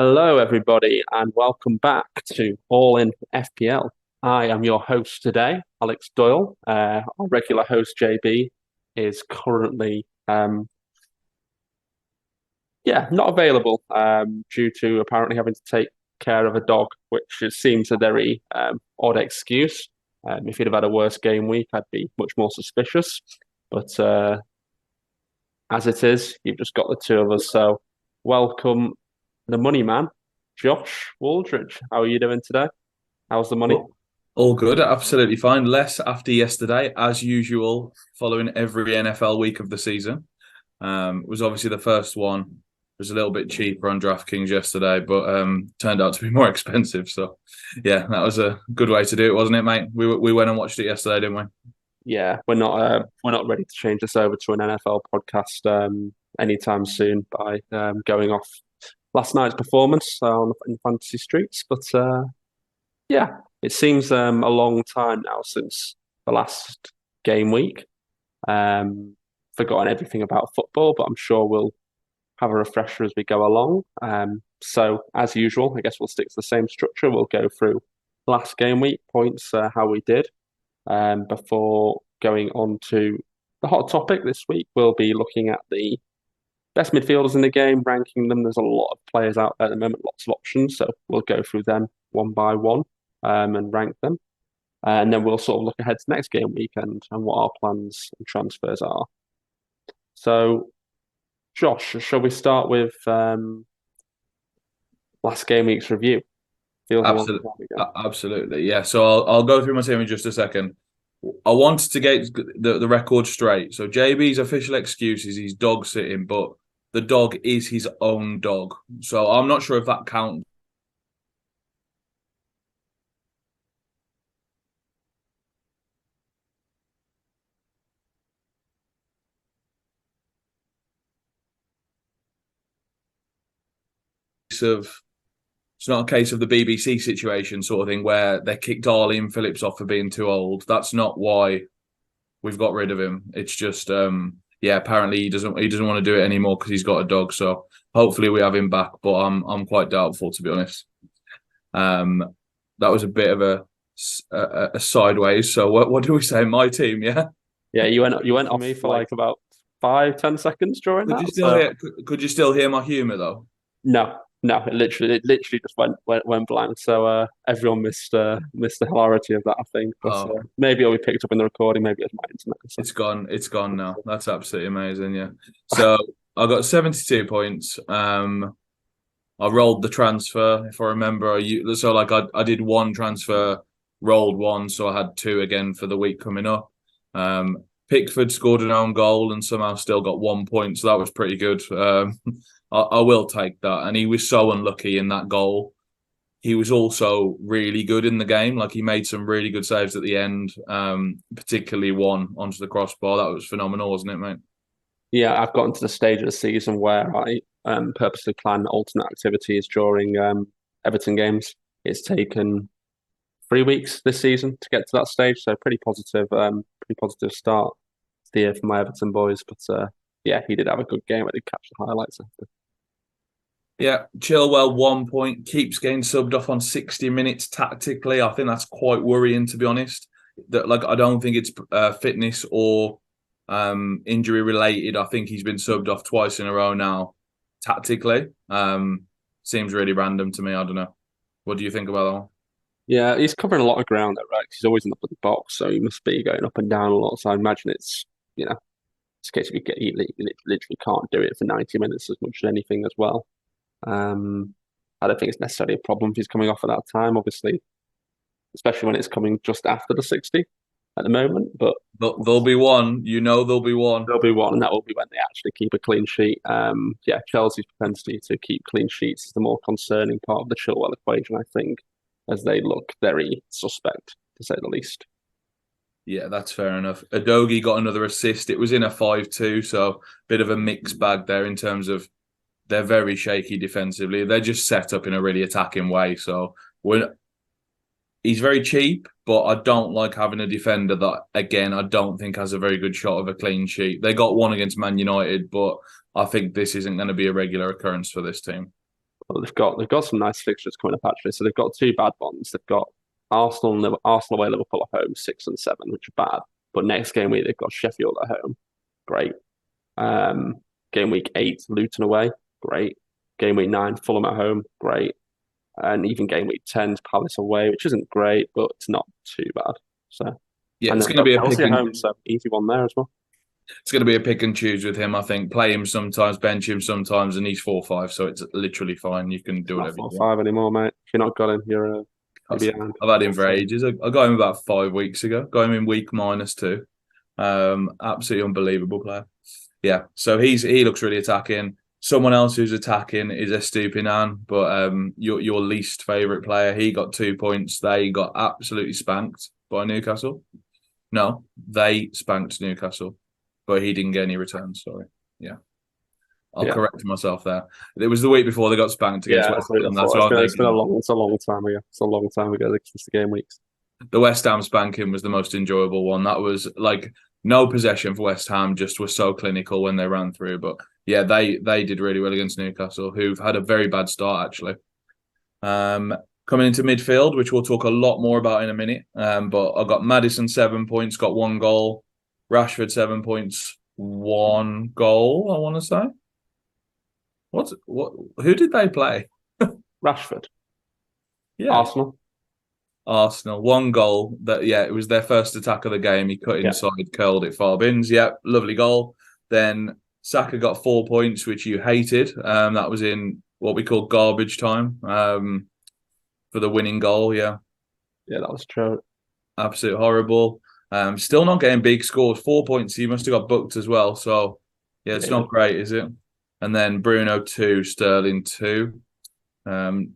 Hello, everybody, and welcome back to All in FPL. I am your host today, Alex Doyle. Our regular host, JB, is currently, not available due to apparently having to take care of a dog, which seems a very odd excuse. If he'd have had a worse game week, I'd be much more suspicious. But as it is, you've just got the two of us. So, welcome the money man, Josh Waldridge. How are you doing today? How's the money? Well, all good, absolutely fine. Less after yesterday, as usual, following every NFL week of the season. It was obviously the first one. It was a little bit cheaper on DraftKings yesterday, but turned out to be more expensive. So, yeah, that was a good way to do it, wasn't it, mate? We went and watched it yesterday, didn't we? Yeah, we're not ready to change this over to an NFL podcast anytime soon by going off last night's performance on in fantasy streets. But yeah, it seems a long time now since the last game week. Forgotten everything about football, but I'm sure we'll have a refresher as we go along. So, as usual, I guess we'll stick to the same structure. We'll go through last game week points, how we did, before going on to the hot topic this week. We'll be looking at the best midfielders in the game, ranking them. There's a lot of players out there at the moment, lots of options. So, we'll go through them one by one and rank them. And then we'll sort of look ahead to next game weekend and what our plans and transfers are. So, Josh, shall we start with last game week's review? Feels a long Absolutely, time ago. absolutely, yeah. So I'll go through my team in just a second. I wanted to get the record straight. So JB's official excuse is he's dog sitting, but the dog is his own dog. So I'm not sure if that counts of it's not a case of the BBC situation sort of thing where they kicked Arlene Phillips off for being too old. That's not why we've got rid of him. It's just apparently he doesn't want to do it anymore because he's got a dog. So hopefully we have him back, but I'm quite doubtful, to be honest. Um that was a bit of a sideways. So what do we say? My team, yeah. Yeah, you went off me for like about 5, 10 seconds during Could you that. still So hear? Could you still hear my humour though? no, it literally just went blank. So everyone missed the hilarity of that, I think. But Oh, maybe it'll be picked up in the recording. Maybe it's my internet. So. it's gone. It's gone now. That's absolutely amazing. Yeah. So I got 72 points. I rolled the transfer, if I remember. I did one transfer, rolled one, so I had two again for the week coming up. Pickford scored an own goal and somehow still got 1 point, so that was pretty good. I will take that. And he was so unlucky in that goal. He was also really good in the game. Like he made some really good saves at the end, particularly one onto the crossbar. That was phenomenal, wasn't it, mate? Yeah, I've gotten to the stage of the season where I purposely plan alternate activities during Everton games. It's taken 3 weeks this season to get to that stage, so pretty positive start to the year for my Everton boys. But yeah, he did have a good game. I did catch the highlights after. Yeah, Chilwell 1 point, keeps getting subbed off on 60 minutes tactically. I think that's quite worrying, to be honest. That I don't think it's fitness or injury related. I think he's been subbed off twice in a row now tactically. Seems really random to me. I don't know. What do you think about that one? Yeah, he's covering a lot of ground there, right? 'Cause he's always in the bloody box, so he must be going up and down a lot. So I imagine it's a case of he literally can't do it for 90 minutes as much as anything as well. Um, I don't think it's necessarily a problem if he's coming off at that time, obviously, especially when it's coming just after the 60 at the moment. But There'll be one. You know, there'll be one. there'll be one, and that will be when they actually keep a clean sheet. Yeah, Chelsea's propensity to keep clean sheets is the more concerning part of the Chilwell equation, I think, as they look very suspect, to say the least. Yeah, that's fair enough. Adogi got another assist. It was in a 5-2, so bit of a mixed bag there in terms of they're very shaky defensively. They're just set up in a really attacking way. So he's very cheap, but I don't like having a defender that, again, I don't think has a very good shot of a clean sheet. They got one against Man United, but I think this isn't going to be a regular occurrence for this team. Well, they've got some nice fixtures coming up actually. So they've got two bad ones. They've got Arsenal away, Liverpool at home, 6 and 7, which are bad. But next game week they've got Sheffield at home, great. Um, Game week 8, Luton away, great. Game week 9, Fulham at home, great. And even game week 10, Palace away, which isn't great, but it's not too bad. So, Yeah, and it's then going they've to got be a pick Chelsea at and home, so easy one there as well. it's going to be a pick and choose with him. I think play him sometimes, bench him sometimes, and he's 4-5, so it's literally fine. You can It's do not whatever four you or want. five anymore, mate. If you're not got him, you're behind. I've had him for So, ages. I got him about 5 weeks ago. Got him in week -2. Absolutely unbelievable player. Yeah, so he looks really attacking. Someone else who's attacking is Estupinan, but your least favourite player, he got 2 points. They got absolutely spanked by Newcastle. No, they spanked Newcastle, but he didn't get any returns. Sorry. Yeah, I'll yeah, correct myself there. It was the week before they got spanked against yeah. West So Ham. before. That's what I'm thinking. It's a long time ago. It's a long time ago. It's the game weeks. The West Ham spanking was the most enjoyable one. That was like no possession for West Ham, just was so clinical when they ran through. But yeah, they did really well against Newcastle, who've had a very bad start actually. Coming into midfield, which we'll talk a lot more about in a minute. But I got Maddison 7 points, got 1 goal. Rashford 7 points, 1 goal. I want to say. What? Who did they play? Rashford, Yeah, Arsenal. Arsenal, 1 goal. That yeah, it was their first attack of the game. He cut Yeah, inside, curled it far bins. Yeah, lovely goal. Then Saka got 4 points, which you hated. That was in what we call garbage time. For the winning goal. Yeah, yeah, that was true. absolute horrible. Still not getting big scores. 4 points. He must have got booked as well. So yeah, it's Yeah, not great, is it? And then Bruno 2, Sterling 2. Um,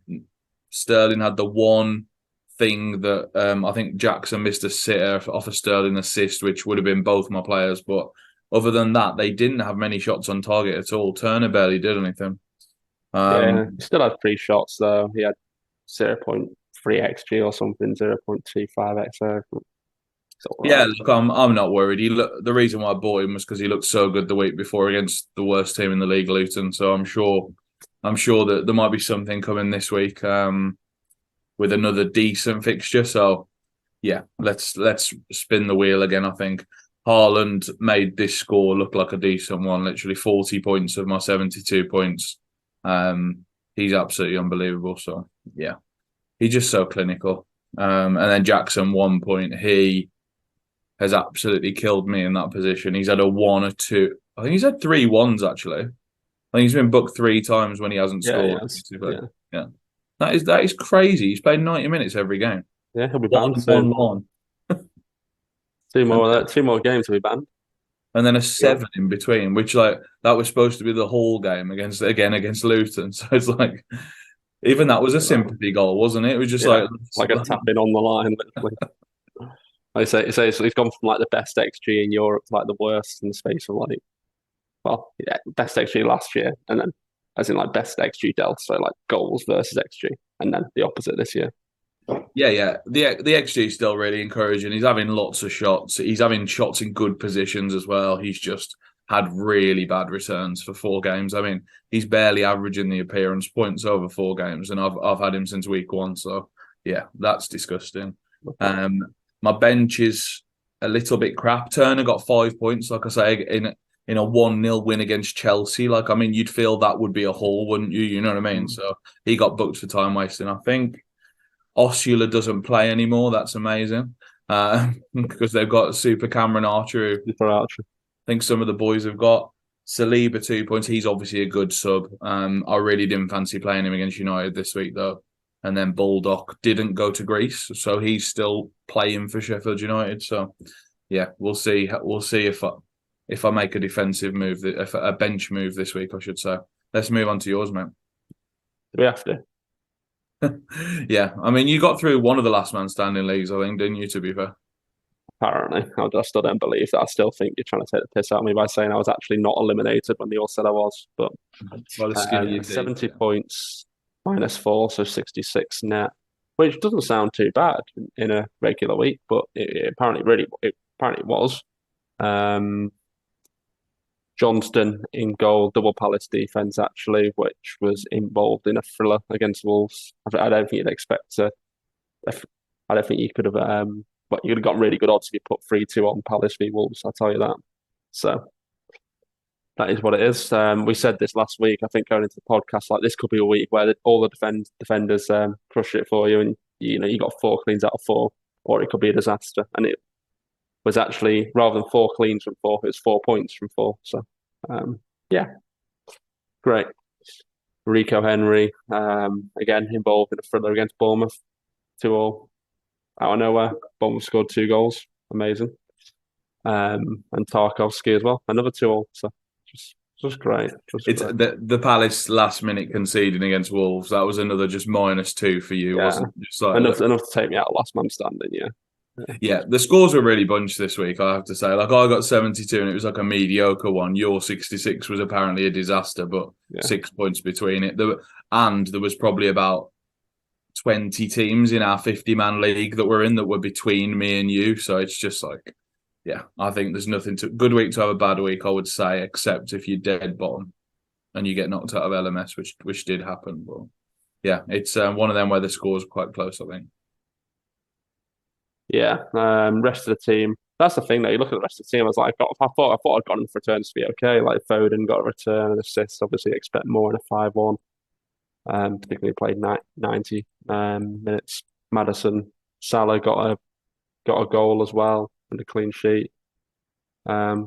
Sterling had the one thing that I think Jackson missed a sitter off a Sterling assist, which would have been both my players. But other than that, they didn't have many shots on target at all. Turner barely did anything. yeah. He still had 3 shots though. He had 0.3 xg or something, 0.25 xg. It's all Yeah, right. look, I'm not worried. The reason why I bought him was because he looked so good the week before against the worst team in the league, Luton. So I'm sure that there might be something coming this week with another decent fixture. So yeah, let's spin the wheel again. I think Haaland made this score look like a decent one. Literally 40 points of my 72 points. He's absolutely unbelievable. So yeah, he's just so clinical. And then Jackson 1 point. He has absolutely killed me in that position. He's had a 1 or 2. I think he's had 3 1s actually. I think he's been booked 3 times when he hasn't Yeah, scored. yeah, yeah, Yeah, that is crazy. He's played 90 minutes every game. yeah. He'll be One banned soon. one one, Two and more, two more games will be banned. and then a Yeah, 7 in between, which like that was supposed to be the whole game against Luton. So it's like even that was a sympathy goal, wasn't it? It was just yeah, like like a tap in on the line, literally. I say he's gone from like the best XG in Europe to like the worst in the space of like, well, yeah, best XG last year, and then as in like best XG delta, so like goals versus XG, and then the opposite this year. yeah. The XG is still really encouraging. He's having lots of shots. He's having shots in good positions as well. He's just had really bad returns for 4 games. I mean, he's barely averaging the appearance points over 4 games, and I've had him since week 1. So yeah, that's disgusting. My bench is a little bit crap. Turner got 5 points, like I say, in a 1-0 win against Chelsea. Like, I mean, you'd feel that would be a haul, wouldn't you? You know what I mean? So he got booked for time wasting. I think Osula doesn't play anymore. That's amazing. Because they've got Super Cameron Archer, who For Archer. I think some of the boys have got. Saliba 2 points. He's obviously a good sub. I really didn't fancy playing him against United this week though. And then Baldock didn't go to Greece, so he's still playing for Sheffield United. So yeah, we'll see. We'll see if I make a defensive move, if a bench move this week, I should say. Let's move on to yours, mate. Do we have to? Yeah, I mean, you got through one of the last man standing leagues, I think, didn't you? To be fair. Apparently, I still don't believe that. I still think you're trying to take the piss out of me by saying I was actually not eliminated when they all said I was. But By the skin of your teeth. 70 points -4, so 66 net, which doesn't sound too bad in a regular week, but it apparently was. Um, Johnston in goal, double Palace defense actually, which was involved in a thriller against Wolves. I don't think you'd expect to. I don't think you could have. But you would have got really good odds if you put 3-2 on Palace v Wolves. I'll tell you that. So that is what it is. We said this last week. I think going into the podcast, like this could be a week where all the defenders crush it for you, and you got 4 cleans out of 4, or it could be a disaster. And it was actually rather than 4 cleans from 4, it was 4 points from 4. So yeah, great. Rico Henry again involved in a thriller against Bournemouth, 2-2 out of nowhere. Bournemouth scored 2 goals, amazing. And Tarkovsky as well, another 2-2. So just great. It's the Palace last minute conceding against Wolves. That was another just -2 for you, Yeah, wasn't it? Just like enough to take me out of last man standing. Yeah. Yeah, the scores were really bunched this week, I have to say. Like I got 72 and it was like a mediocre one. Your 66 was apparently a disaster, but 6 points between it. There was probably about 20 teams in our 50-man league that were in that were between me and you. So it's just like, yeah, I think there's nothing to good week to have a bad week, I would say, except if you're dead bottom and you get knocked out of LMS, which did happen. But yeah, it's one of them where the scores are quite close, I think. Yeah. Rest of the team. That's the thing though. You look at the rest of the team. I was like, I thought I'd gotten for returns to be okay. Like Foden got a return and assist. Obviously, expect more in a 5-1. Particularly played 90 minutes. Madison, Salah got a goal as well and a clean sheet.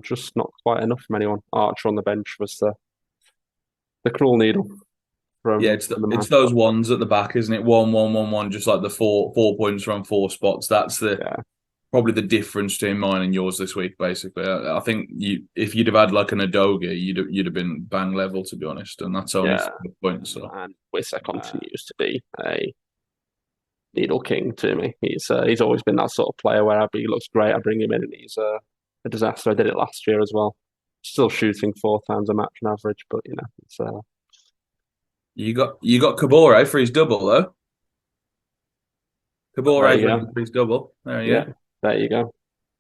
Just not quite enough from anyone. Archer on the bench was the cruel needle from Yeah, the it's match. those ones at the back, isn't it? 1-1-1-1, just like the four points from 4 spots. That's Yeah, probably the difference between mine and yours this week. Basically, I think if you'd have had like an Adoga, you'd have been bang level, to be honest, and that's only yeah. 4 points. So And Wissa continues to be a needle king to me. He's always been that sort of player where he looks great. I bring him in and he's a disaster. I did it last year as well. Still shooting 4 times a match on average, but it's you got Kabore for his double though. there Kabore you go. for his double. There you Yeah, go. there you go.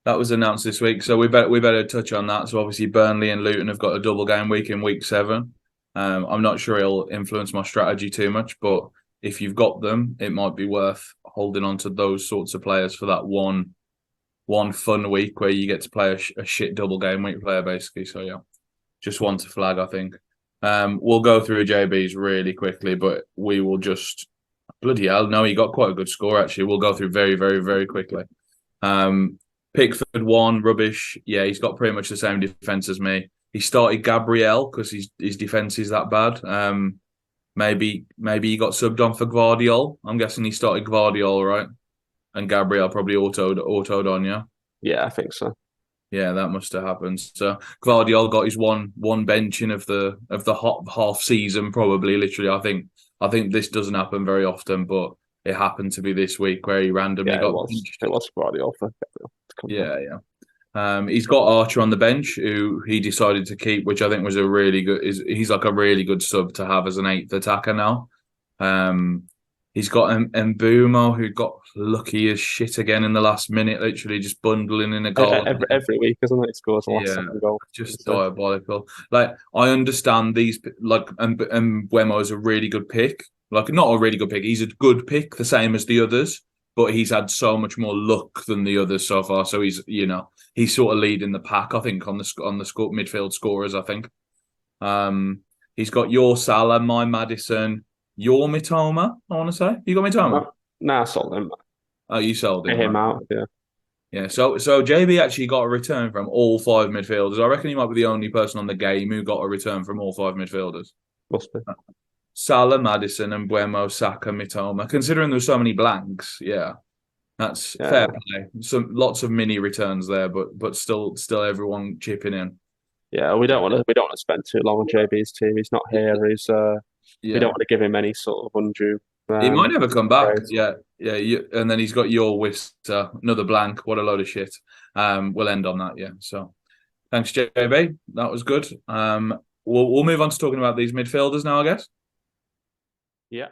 That was announced this week, so we better touch on that. So obviously Burnley and Luton have got a double game week in week 7. I'm not sure it'll influence my strategy too much, but if you've got them, it might be worth holding on to those sorts of players for that one fun week where you get to play a shit double game week player, basically. So yeah, just one to flag, I think. We'll go through JB's really quickly, but we will just bloody hell. No, he got quite a good score actually. We'll go through very, very, very quickly. Pickford 1, rubbish. Yeah, he's got pretty much the same defense as me. He started Gabriel because his defense is that bad. Maybe he got subbed on for Gvardiol. I'm guessing he started Gvardiol, right? And Gabriel probably autoed on, yeah. Yeah, I think so. Yeah, that must have happened. So Gvardiol got his one benching of the hot half season, probably literally. I think this doesn't happen very often, but it happened to be this week where he randomly got benched. It was Guardiola to come Yeah, yeah. He's got Archer on the bench, who he decided to keep, which I think was a really good. He's like a really good sub to have as an 8th attacker now. He's got Mbumo, who got lucky as shit again in the last minute, literally just bundling in a goal. Every week, isn't it? He scores the last second goal. Just diabolical. Like I understand these, like Mbumo is a really good pick. Like not a really good pick. He's a good pick, the same as the others, but he's had so much more luck than the others so far. So he's sort of leading the pack, I think, on the midfield scorers. I think. He's got your Salah, my Maddison, your Mitoma. I want to say you got Mitoma. Nah, I sold him. Oh, you sold him. Him out. Yeah. Yeah. So JB actually got a return from all 5 midfielders. I reckon he might be the only person on the game who got a return from all 5 midfielders. Must be. Salah, Maddison, and Mbuemo, Saka, Mitoma. Considering there's so many blanks, yeah, that's fair play. Lots of mini returns there, but still everyone chipping in. Yeah, we don't want to spend too long on JB's team. He's not here. We don't want to give him any sort of undue. He might never come back. praise. Yeah. And then he's got your Wister, another blank. What a load of shit. We'll end on that. Yeah. So thanks, JB. That was good. We'll move on to talking about these midfielders now, I guess. Yeah.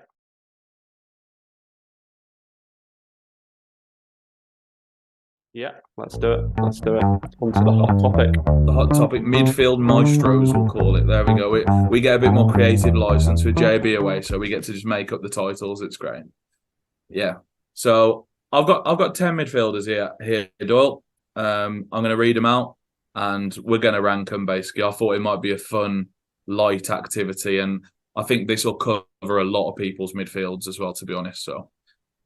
Yeah, let's do it. Let's do it. On to the hot topic. The hot topic, midfield maestros, we'll call it. There we go. We get a bit more creative license with JB away, so we get to just make up the titles. It's great. Yeah. So I've got 10 midfielders here, Doyle. I'm going to read them out, and we're going to rank them. Basically, I thought it might be a fun, light activity, and I think this will cover a lot of people's midfields as well. To be honest, so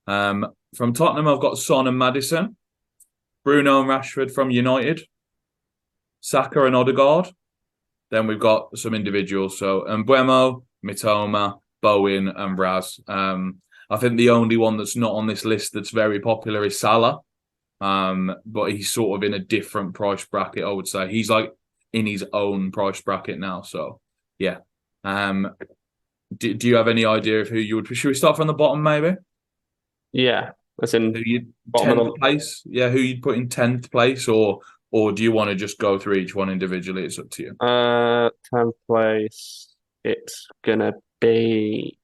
from Tottenham, I've got Son and Maddison, Bruno and Rashford from United, Saka and Odegaard. Then we've got some individuals, so Mbuemo, Mitoma, Bowen, and Raz. I think the only one that's not on this list that's very popular is Salah. But he's sort of in a different price bracket, I would say. He's like in his own price bracket now. So yeah. Do you have any idea of who you would? Should we start from the bottom, maybe? Yeah, as in Who you bottom of 10th place? Yeah, who you'd put in 10th place, or do you want to just go through each one individually? It's up to you. 10th place. It's gonna be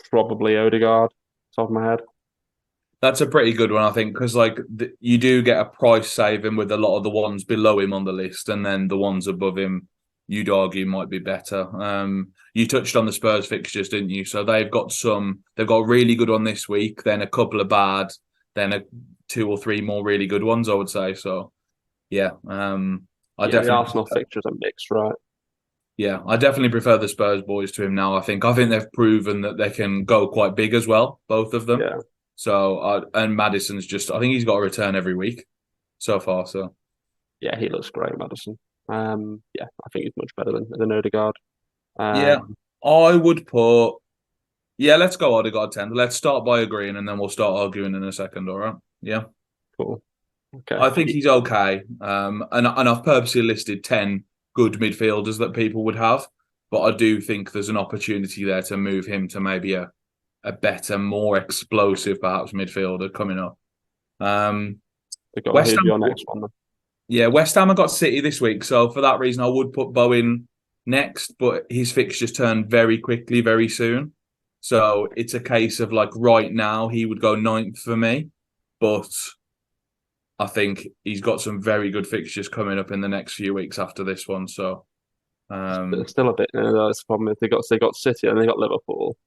probably Odegaard, top of my head. That's a pretty good one, I think, because like you do get a price saving with a lot of the ones below him on the list, and then the ones above him, you'd argue might be better. You touched on the Spurs fixtures, didn't you? So they've got a really good one this week, then a couple of bad, then two or three more really good ones, I would say. So yeah, The Arsenal fixtures are mixed, right? Yeah, I definitely prefer the Spurs boys to him now. I think they've proven that they can go quite big as well, both of them. Yeah. So and Maddison's I think he's got a return every week so far. So yeah, he looks great, Maddison. Yeah, I think he's much better than Odegaard. Yeah, I would put. Yeah, let's go Odegaard 10. Let's start by agreeing, and then we'll start arguing in a second. All right? Yeah. Cool. Okay. I think he's okay. And I've purposely listed 10 good midfielders that people would have, but I do think there's an opportunity there to move him to maybe a better, more explosive, perhaps midfielder coming up. West Ham, your next one then? Yeah, West Ham have got City this week, so for that reason, I would put Bowen next, but his fixtures turn very quickly, very soon. So it's a case of like right now he would go 9th for me, but I think he's got some very good fixtures coming up in the next few weeks after this one. So still a bit. That's the problem. They got City and they got Liverpool.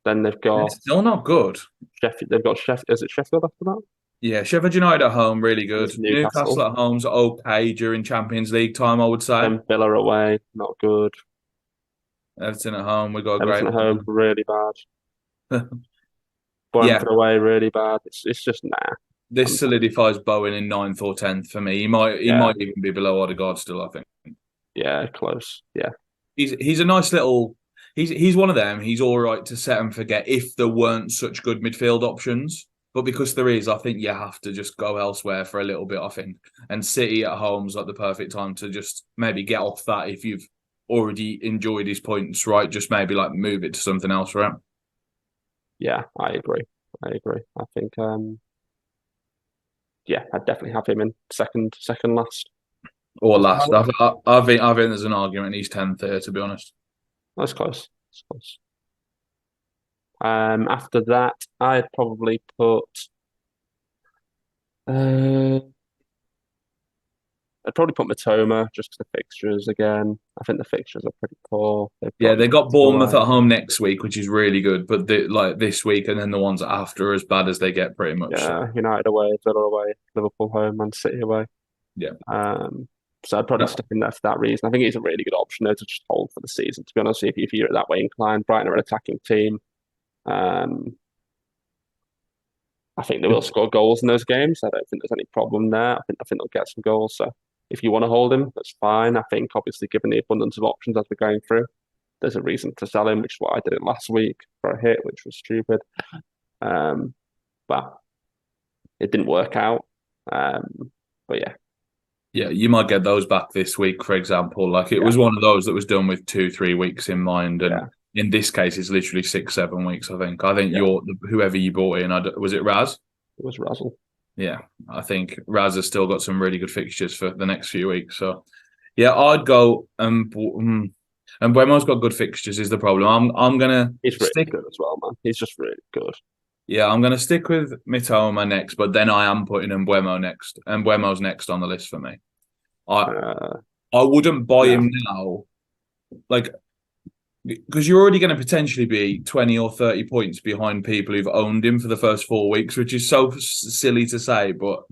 Then they've got it's still not good. Sheffield. They've got Sheffield. Is it Sheffield after that? Yeah, Sheffield United at home, really good. Newcastle at home's okay during Champions League time, I would say. Then Villa away, not good. Everton at home, we got a Everton great at home, really bad. Yeah. away, really bad. It's just nah. This solidifies Bowen in 9th or 10th for me. He might even be below Odegaard still, I think. Yeah, close. Yeah. He's a nice little he's one of them. He's all right to set and forget if there weren't such good midfield options. But because there is, I think you have to just go elsewhere for a little bit, I think. And City at home's like the perfect time to just maybe get off that if you've already enjoyed his points, right? Just maybe like move it to something else, right? Yeah, I agree. I think yeah, I'd definitely have him in second last. Or last. I think there's an argument he's 10th here, to be honest. That's close. That's close. After that, I'd probably put. I'd probably put Mitoma just because the fixtures again. I think the fixtures are pretty poor. They got Bournemouth at home next week, which is really good. But like this week and then the ones after are as bad as they get, pretty much. Yeah, United away, Villa away, Liverpool home, Man City away. Yeah. So I'd probably stick in there for that reason. I think it's a really good option though to just hold for the season. To be honest, if you're that way inclined, Brighton are an attacking team. I think they will score goals in those games. I don't think there's any problem there. I think they'll get some goals. So if you want to hold him, that's fine. I think obviously given the abundance of options as we're going through, there's a reason to sell him, which is what I did it last week for a hit, which was stupid. But it didn't work out. But yeah. Yeah, you might get those back this week, for example. Like it was one of those that was done with 2-3 weeks in mind, and in this case, it's literally 6-7 weeks. I think whoever you bought in, was it Raz? It was Razzle. Yeah, I think Raz has still got some really good fixtures for the next few weeks. So yeah, I'd go and Buemo's got good fixtures. Is the problem? I'm gonna He's really good as well, man. He's just really good. Yeah, I'm going to stick with Mitoma next, but then I am putting Mbuemo next. And Mbuemo's next on the list for me. I Uh, I wouldn't buy no. him now, like because you're already going to potentially be 20 or 30 points behind people who've owned him for the first 4 weeks, which is so silly to say, but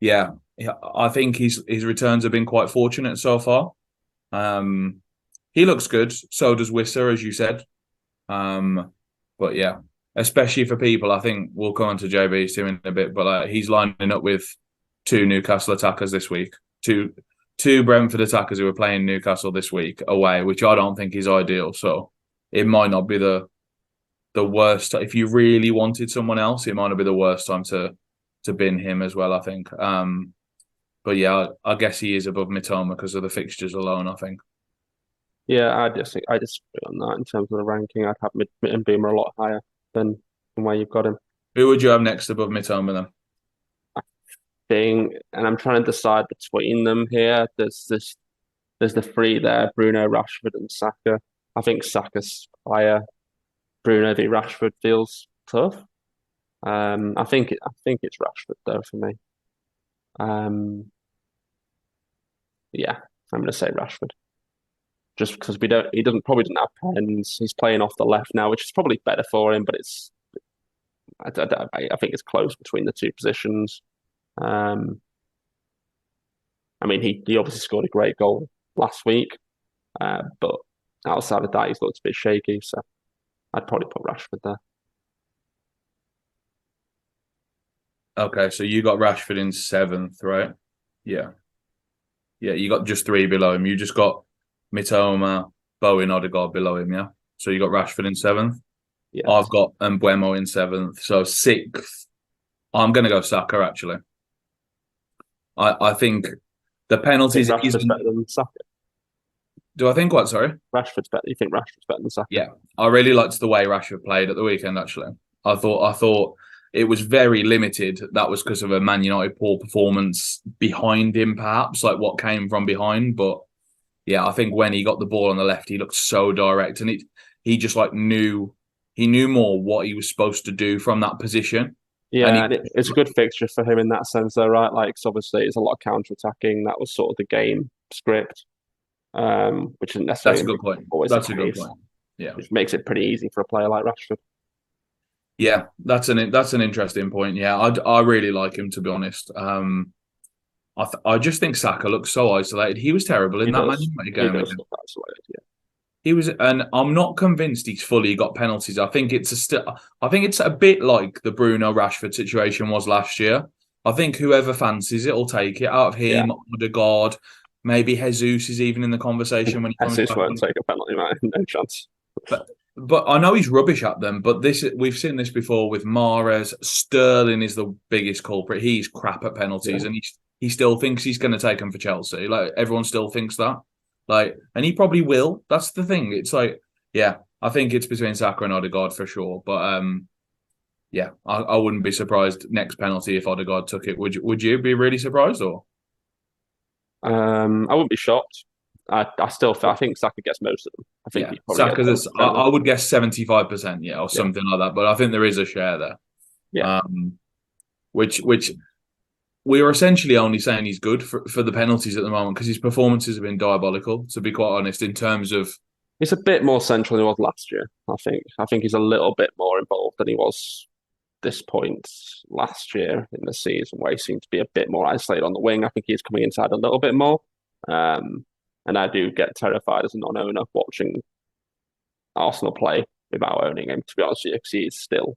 yeah, I think his returns have been quite fortunate so far. Um, he looks good. So does Wissa, as you said. But yeah, especially for people, I think we'll come on to JB soon in a bit, but he's lining up with two Newcastle attackers this week, two Brentford attackers who are playing Newcastle this week away, which I don't think is ideal. So it might not be the worst. If you really wanted someone else, it might not be the worst time to bin him as well, I think. But yeah, I guess he is above Mitoma because of the fixtures alone, I think. Yeah, I disagree on that in terms of the ranking. I'd have Mid and Beamer a lot higher than where you've got him. Who would you have next above Mitoma then? And I'm trying to decide between them here. There's the three there, Bruno, Rashford, and Saka. I think Saka's higher. Bruno v Rashford feels tough. I think it's Rashford though for me. Um, yeah, I'm going to say Rashford just because he doesn't probably didn't have pens. He's playing off the left now, which is probably better for him, but I think it's close between the two positions. Um, I mean, he obviously scored a great goal last week, but outside of that, he's looked a bit shaky. So I'd probably put Rashford there. Okay, so you got Rashford in seventh, right? Yeah. Yeah, you got just three below him. You just got Mitoma, Bowen, Odegaard below him, yeah? So you got Rashford in seventh. I've Yes, got Mbuemo in seventh. So sixth, I'm going to go Saka, actually. I think the I think penalties Rashford's better isn't. than Saka. Do I think what? Sorry. Rashford's better. You think Rashford's better than Saka? Yeah, I really liked the way Rashford played at the weekend. Actually, I thought it was very limited. That was because of a Man United poor performance behind him, perhaps like what came from behind. But yeah, I think when he got the ball on the left, he looked so direct, and he just like knew more what he was supposed to do from that position, and Yeah, he and it's a good fixture for him in that sense, though, right? Like, 'cause obviously, it's a lot of counter-attacking. That was sort of the game script, which isn't that's a necessarily good point. always the That's a good case, point. Yeah. which makes it pretty easy for a player like Rashford. Yeah, that's an interesting point. Yeah, I really like him to be honest. I just think Saka looks so isolated. He was terrible in He that Man does. United He game does again. look isolated. Yeah. He was, and I'm not convinced he's fully got penalties. I think I think it's a bit like the Bruno Rashford situation was last year. I think whoever fancies it will take it out of Yeah. him, Odegaard, maybe Jesus is even in the conversation when he comes Jesus back won't on. take a penalty, man. No chance. But I know he's rubbish at them. But this we've seen this before with Mahrez. Sterling is the biggest culprit. He's crap at penalties, Yeah. and he still thinks he's going to take them for Chelsea. Like everyone still thinks that. Like, and he probably will. That's the thing. It's like, yeah, I think it's between Saka and Odegaard for sure. But yeah, I wouldn't be surprised next penalty if Odegaard took it. Would you be really surprised or? I wouldn't be shocked. I think Saka gets most of them. I think Yeah, he probably gets Saka's. 70% of them. I would guess 75%. Yeah, or Yeah. something like that. But I think there is a share there. Yeah. Um, which we are essentially only saying he's good for the penalties at the moment because his performances have been diabolical, to be quite honest, in terms of He's a bit more central than he was last year, I think. I think he's a little bit more involved than he was this point last year in the season, where he seemed to be a bit more isolated on the wing. I think he's coming inside a little bit more. Um, and I do get terrified as a non-owner watching Arsenal play without owning him, to be honest with you, because he is still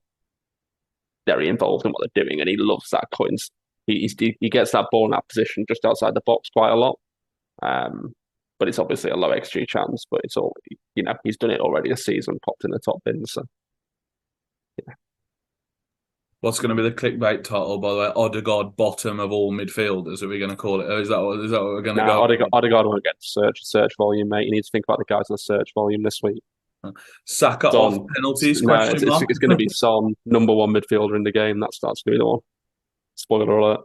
very involved in what they're doing, and he loves that coins. He gets that ball in that position just outside the box quite a lot. Um, but it's obviously a low XG chance. But it's all he's done it already this season, popped in the top bin. So what's going to be the clickbait title, by the way, Odegaard bottom of all midfielders. Are we going to call it? Or is that what we're going to now go? Odegaard won't get search volume, mate. You need to think about the guys on the search volume this week. Saka off Son, penalties? no, Question mark. it's going to be Son, number one midfielder in the game. That's going to be the one. Spoiler alert.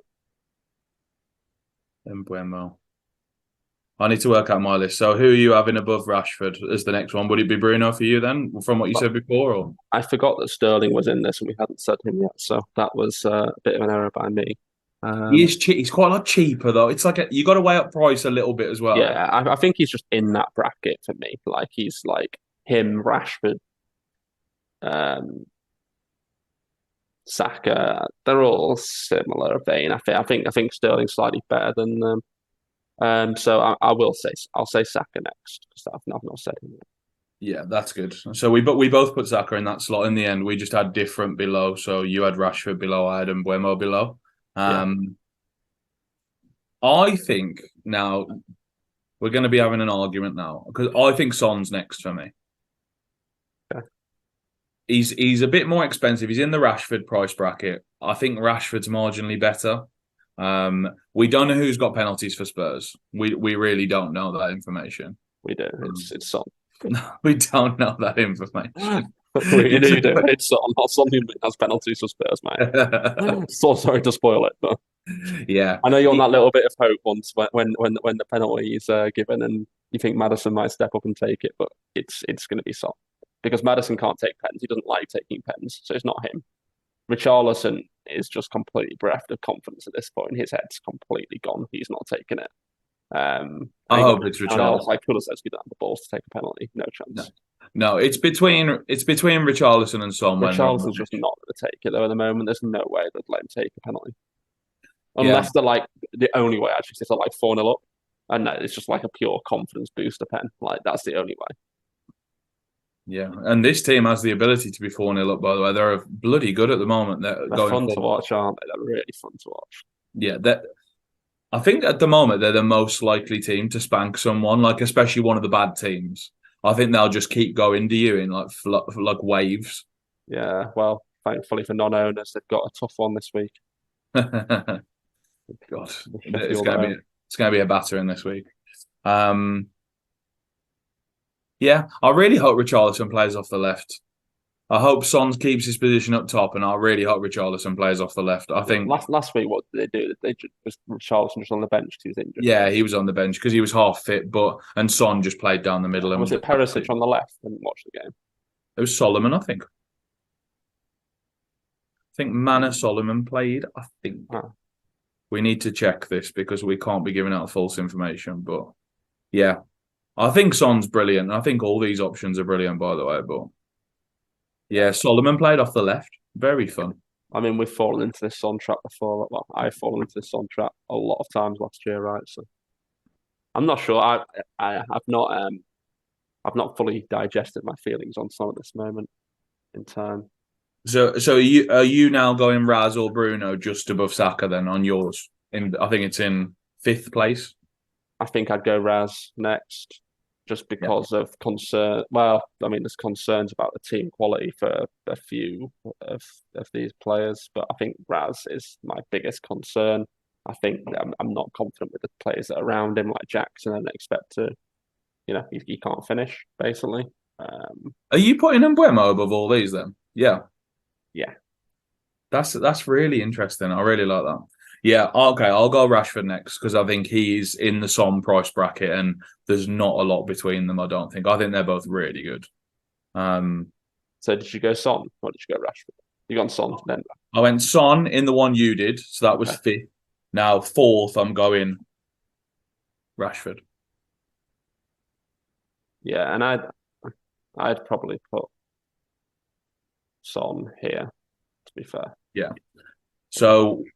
Embuemo. I need to work out my list. So who are you having above Rashford as the next one? Would it be Bruno for you then, from what you But said before? Or I forgot that Sterling was in this and we hadn't said him yet, so that was a bit of an error by me. he is cheap. He's quite a lot cheaper though. It's like you got to weigh up price a little bit as well. Yeah, I think he's just in that bracket for me. Like he's like him, Rashford, um, Saka. They're all similar vein. I think Sterling's slightly better than them. So I will say I'll say Saka next because I've not said him yet. Yeah, that's good. So we both put Saka in that slot. In the end, we just had different below. So you had Rashford below, I had Mbuemo below. Yeah, I think now we're going to be having an argument now because I think Son's next for me. yeah, He's a bit more expensive. He's in the Rashford price bracket. I think Rashford's marginally better. We don't know who's got penalties for Spurs. We really don't know that information. we do. It's Son. We don't know that information. You know you do. It's Son. Not something that has penalties for Spurs, mate. So sorry to spoil it, but Yeah. I know you're on that little bit of hope once when the penalty is given and you think Madison might step up and take it, but it's going to be Son because Madison can't take pens. He doesn't like taking pens, so it's not him. Richarlison is just completely bereft of confidence at this point. His head's completely gone. He's not taking it. I and you got hope it's someone else Richarlison. like Kulusevski that have the balls to take a penalty. No No, chance. no, it's between Richarlison and Son when they're on the Richarlison's just pitch. not going to take it though at the moment. There's no way they'd let him take a penalty. Yeah, Unless they're like the only way actually is they're like 4-0 up. And no, it's just like a pure confidence booster pen. Like that's the only way. yeah. And this team has the ability to be 4-0 up, by the way. They're bloody good at the moment. They're They're going fun to forward. watch, aren't they? They're really fun to watch. Yeah, I think at the moment they're the most likely team to spank someone, like especially one of the bad teams. I think they'll just keep going to you in like waves. Yeah, well, thankfully for non-owners, they've got a tough one this week. God, it's Midfield gonna be a battering this week. Yeah, I really hope Richarlison plays off the left. I hope Son keeps his position up top, and I really hope Richarlison plays off the left. I think, last week, what did they do? They just Charlton just on the bench because he was injured. yeah, he was on the bench because he was half fit, and Son just played down the middle and Was was. it Perisic on the left? I didn't watch the game. It was Solomon, I think. I think Manor Solomon played. I think we need to check this because we can't be giving out false information. But yeah, I think Son's brilliant. I think all these options are brilliant, by the way. But yeah, Solomon played off the left. Very fun. I mean, we've fallen into this Son trap before. Well, I've fallen into this Son trap a lot of times last year, right? So I'm not sure. I've not fully digested my feelings on Son at this moment in time. So are you now going Raz or Bruno just above Saka then on yours? I think it's in 5th place. I think I'd go Raz next, just because of concern. Well, I mean, there's concerns about the team quality for a few of these players, but I think Raz is my biggest concern. I think I'm not confident with the players that are around him, like Jackson, and expect to, he can't finish basically. Are you putting Mbuemo above all these then? Yeah. Yeah, That's really interesting. I really like that. Yeah, okay, I'll go Rashford next because I think he's in the Son price bracket and there's not a lot between them, I don't think. I think they're both really good. So did you go Son or did you go Rashford? You gone Son then? I went Son in the one you did, so that was Okay. 5th. Now 4th, I'm going Rashford. Yeah, and I'd probably put Son here, to be fair. Yeah. So I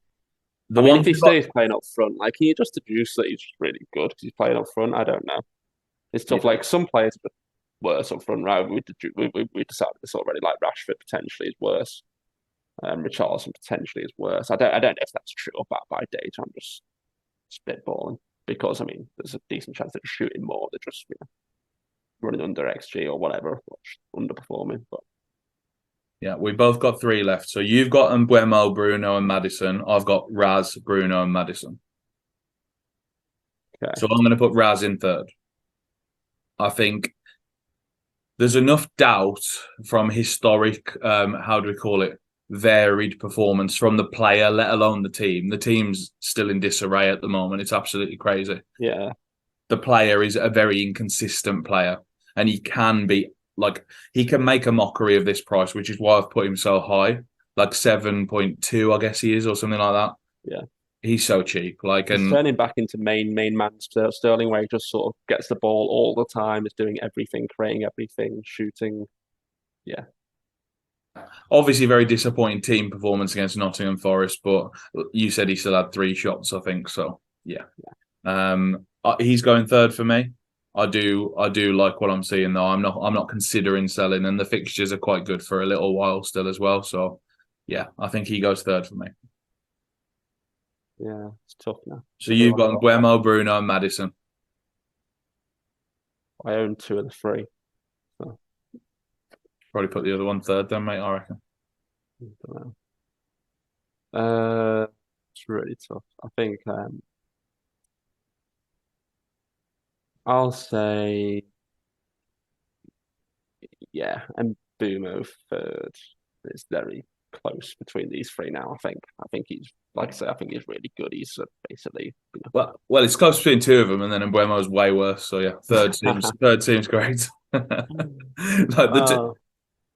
the mean, one if he thing about, stays playing up front, like, can you just deduce that he's just really good because he's playing up front? I don't know. It's tough. yeah. Like, some players are worse up front, right? We decided this already. Like, Rashford potentially is worse. Richarlison potentially is worse. I don't know if that's true or by data. I'm just spitballing because, I mean, there's a decent chance they're shooting more. They're just, running under XG or whatever, underperforming. But Yeah, we both got 3 left. So you've got Mbuemo, Bruno, and Madison. I've got Raz, Bruno, and Madison. okay. So I'm going to put Raz in 3rd. I think there's enough doubt from historic, how do we call it, varied performance from the player, let alone the team. The team's still in disarray at the moment. It's absolutely crazy. Yeah. the player is a very inconsistent player, and he can be like he can make a mockery of this price, which is why I've put him so high, like 7.2, I guess he is, or something like that. Yeah. He's so cheap. Like, He's and turning back into main man Sterling, where he just sort of gets the ball all the time, is doing everything, creating everything, shooting. Yeah. obviously very disappointing team performance against Nottingham Forest, but you said he still had 3 shots, I think. So yeah, he's going third for me. I do like what I'm seeing though. I'm not considering selling, and the fixtures are quite good for a little while still as well. So yeah, I think he goes third for me. Yeah, it's tough now. So you've got Guillermo, Bruno, and Madison. I own two of the three. So Probably put the other one third then, mate. I reckon. I don't know. It's really tough. I think I'll say yeah, and Bumo third. It's very close between these three now. I think he's like I say, I think he's really good. He's basically Well, it's close between two of them, and then Embuemo's way worse. So yeah, third seems great. Like oh,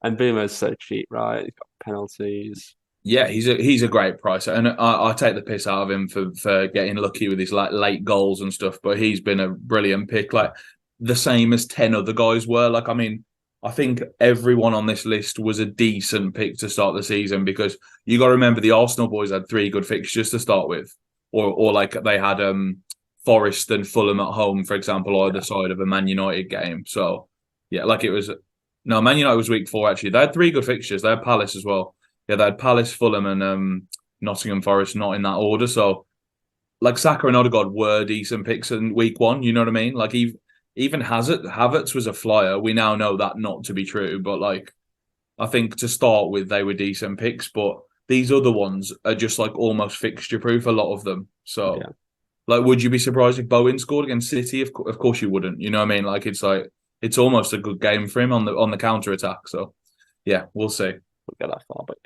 and Bumo's so cheap, right? He's got penalties. yeah, he's a great price, and I take the piss out of him for getting lucky with his like late goals and stuff. But he's been a brilliant pick, like the same as 10 other guys were. Like, I mean, I think everyone on this list was a decent pick to start the season because you got to remember the Arsenal boys had 3 good fixtures to start with, or like they had Forest and Fulham at home, for example, either side of a Man United game. So yeah, like it was no Man United was week 4 actually. They had 3 good fixtures. They had Palace as well. Yeah, they had Palace, Fulham, and Nottingham Forest, not in that order. So, like Saka and Odegaard were decent picks in week 1. You know what I mean? Like even Havertz was a flyer. We now know that not to be true, but like I think to start with, they were decent picks. But these other ones are just like almost fixture proof. A lot of them. So, Yeah. like, would you be surprised if Bowen scored against City? Of course you wouldn't. You know what I mean? Like it's almost a good game for him on the counter attack. So, yeah, we'll see. We'll get that far, but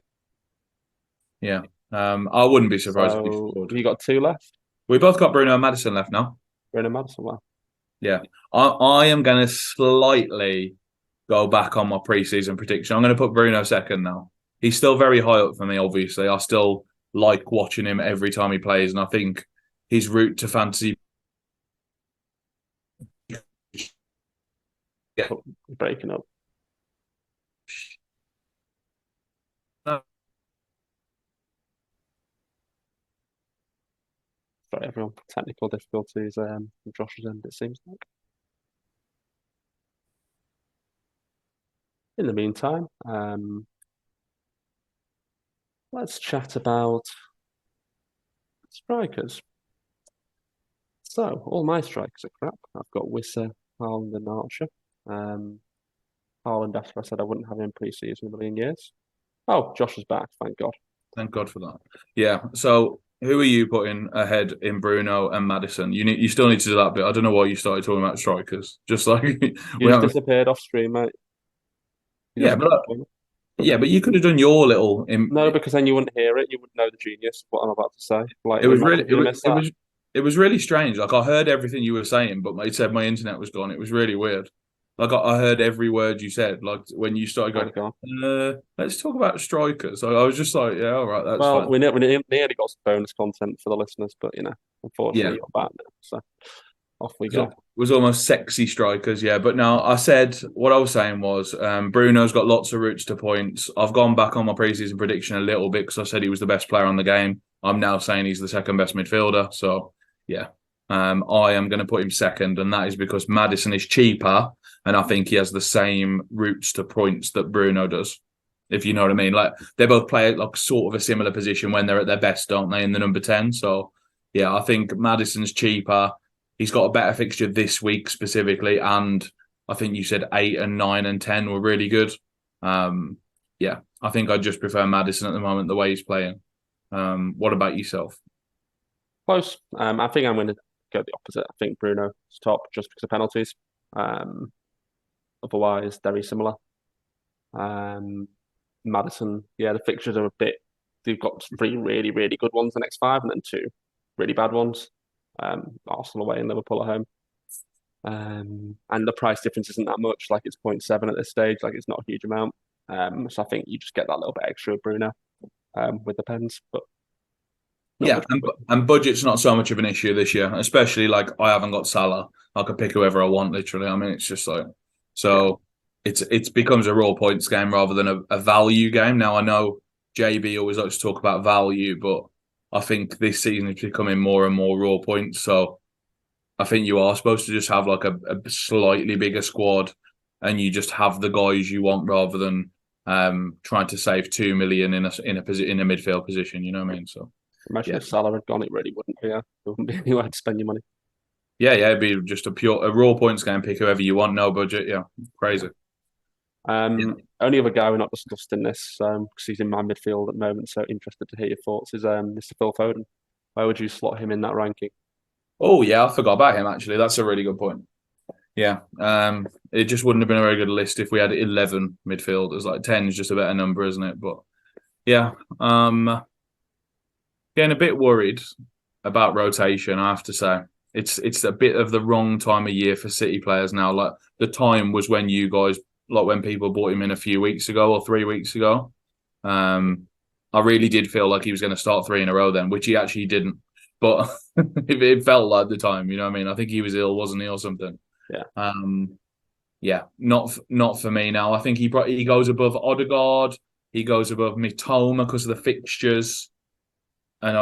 Yeah. I wouldn't be surprised if he so scored. have you got two left? We both got Bruno and Madison left now. Bruno Madison, well. Yeah. I am going to slightly go back on my preseason prediction. I'm going to put Bruno second now. He's still very high up for me, obviously. I still like watching him every time he plays, and I think his route to fantasy. Yeah. Breaking up. Sorry, everyone. Technical difficulties from Josh's end, it seems like. In the meantime, let's chat about strikers. So, all my strikers are crap. I've got Wissa, Haaland, and Archer. Haaland, after I said I wouldn't have him pre-season in a million years. Oh, Josh is back, thank God. Thank God for that. Yeah. So, who are you putting ahead in Bruno and Madison? You still need to do that bit. I don't know why you started talking about strikers. Just like You just disappeared off stream, mate. You yeah, just but yeah, but you could have done your little. No, because then you wouldn't hear it. You wouldn't know the genius of what I'm about to say. Like, It was really imagine if you missed that. it was really strange. Like I heard everything you were saying, but it said my internet was gone. It was really weird. Like I heard every word you said. Like when you started Oh, going, God. let's talk about strikers. So I was just like, yeah, all right, that's Well, fine. we nearly got some bonus content for the listeners, but Yeah, unfortunately, you're back now. So off we so go. it was almost sexy strikers, yeah. But now I said what I was saying was Bruno's got lots of routes to points. I've gone back on my preseason prediction a little bit because I said he was the best player on the game. I'm now saying he's the second best midfielder. So yeah, I am going to put him second, and that is because Madison is cheaper, and I think he has the same routes to points that Bruno does. If you know what I mean, like they both play like sort of a similar position when they're at their best, don't they? In the number 10. So yeah, I think Madison's cheaper. He's got a better fixture this week specifically, and I think you said 8 and 9 and 10 were really good. Yeah, I think I just prefer Madison at the moment the way he's playing. What about yourself? Close. I think I'm going to go the opposite. I think Bruno's top just because of penalties. Otherwise, very similar. Madison, yeah, the fixtures are a bit. They've got 3 really, really good ones the next 5, and then 2 really bad ones. Arsenal away and Liverpool at home. And the price difference isn't that much. Like it's 0.7 at this stage. Like it's not a huge amount. So I think you just get that little bit extra with Bruno with the pens, but not Yeah, much. and budget's not so much of an issue this year, especially like I haven't got Salah. I could pick whoever I want, literally. I mean, it's just like Yeah, so. It's becomes a raw points game rather than a value game. Now I know JB always likes to talk about value, but I think this season is becoming more and more raw points. So I think you are supposed to just have like a slightly bigger squad, and you just have the guys you want rather than trying to save 2 million in a midfield position. You know what I mean? So imagine yeah, if Salah had gone, it really wouldn't be. There wouldn't be anywhere to spend your money. yeah, it'd be just a raw points game. Pick whoever you want, no budget. Yeah, Yeah. crazy. Yeah. Only other guy we're not discussed in this because he's in my midfield at the moment. So interested to hear your thoughts is Mr. Phil Foden. Where would you slot him in that ranking? Oh yeah, I forgot about him actually. That's a really good point. Yeah, it just wouldn't have been a very good list if we had 11 midfielders. Like 10 is just a better number, isn't it? But yeah, getting a bit worried about rotation. I have to say, it's a bit of the wrong time of year for City players now. Like the time was when you guys, like when people bought him in a few weeks ago or 3 weeks ago. I really did feel like he was going to start three in a row then, which he actually didn't. But it felt like the time, you know what I mean? I think he was ill, wasn't he, or something? Yeah, Um, yeah, not for me now. I think he goes above Odegaard. He goes above Mitoma because of the fixtures, and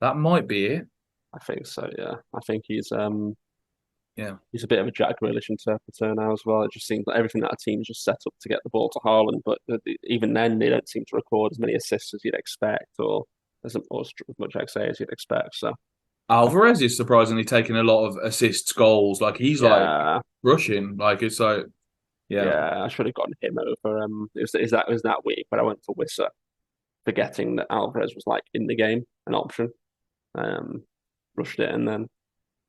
that might be it. I think so. Yeah, I think Yeah. he's a bit of a Jack Grealish interpreter now as well. It just seems like everything that a team's just set up to get the ball to Haaland, but even then they don't seem to record as many assists as you'd expect, or as much XA as you'd expect. So Alvarez is surprisingly taking a lot of assists, goals. Like he's like yeah, rushing. Like it's like yeah. yeah, I should have gotten him over. It was that week, but I went for Wissa, forgetting that Alvarez was like in the game, an option. Um, Rushed it and then